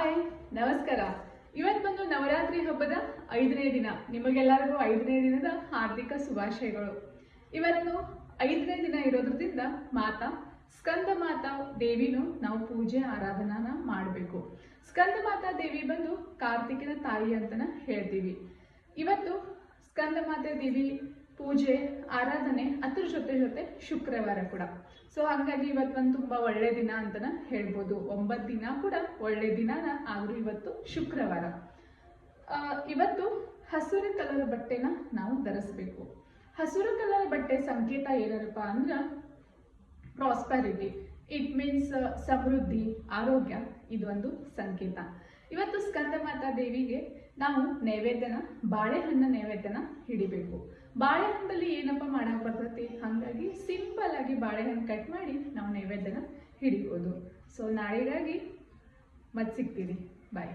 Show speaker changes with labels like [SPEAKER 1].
[SPEAKER 1] Hi, ನಮಸ್ಕಾರ. ಇವತ್ತು ಬಂದು ನವರಾತ್ರಿ ಹಬ್ಬದ 5ನೇ ದಿನ. ನಿಮಗೆಲ್ಲರಿಗೂ 5ನೇ ದಿನದ ಹಾರ್ದಿಕ ಶುಭಾಶಯಗಳು. ಇವತ್ತು 5ನೇ ದಿನ ಇರೋದ್ರಿಂದ ಸ್ಕಂದ ಮಾತಾ ದೇವಿನು ನಾವು ಪೂಜೆ ಆರಾಧನಾನ ಮಾಡಬೇಕು. ಸ್ಕಂದ ಮಾತಾ ದೇವಿ ಬಂದು ಕಾರ್ತಿಕನ ತಾಯಿ ಅಂತನ ಹೇಳ್ತೀವಿ. ಇವತ್ತು ಸ್ಕಂದ ಮಾತಾ ದೇವಿ ಪೂಜೆ ಆರಾಧನೆ ಅದ್ರ ಜೊತೆ ಶುಕ್ರವಾರ ಕೂಡ. ಸೊ ಹಾಗಾಗಿ ಇವತ್ತು ಒಂದು ತುಂಬಾ ಒಳ್ಳೆ ದಿನ ಅಂತನ ಹೇಳ್ಬೋದು. 9 ದಿನ ಕೂಡ ಒಳ್ಳೆ ದಿನಾನ, ಆದ್ರೂ ಇವತ್ತು ಶುಕ್ರವಾರ. ಇವತ್ತು ಹಸಿರು ಕಲರ್ ಬಟ್ಟೆನ ನಾವು ಧರಿಸ್ಬೇಕು. ಹಸಿರು ಕಲರ್ ಬಟ್ಟೆ ಸಂಕೇತ ಏನಪ್ಪ ಅಂದ್ರೆ ಪ್ರಾಸ್ಪರಿಟಿ. ಇಟ್ ಮೀನ್ಸ್ ಸಮೃದ್ಧಿ, ಆರೋಗ್ಯ. ಇದು ಒಂದು ಸಂಕೇತ. ಇವತ್ತು ಸ್ಕಂದ ಮಾತಾ ದೇವಿಗೆ ನಾವು ನೈವೇದ್ಯನ ಬಾಳೆಹಣ್ಣ ನೈವೇದ್ಯನ ಹಿಡಿಬೇಕು. ಬಾಳೆಹಣ್ಣಲ್ಲಿ ಏನಪ್ಪ ಮಾಡಕ್ ಬರ್ತೈತಿ, ಹಾಗಾಗಿ ಸಿಂಪಲ್ ಆಗಿ ಬಾಳೆಹಣ್ಣು ಕಟ್ ಮಾಡಿ ನಾವು ನೈವೇದ್ಯನ ಹಿಡಿಬೋದು. ಸೊ ನಾಳೆಗಾಗಿ ಮತ್ತೆ ಸಿಗ್ತೀವಿ. ಬಾಯ್.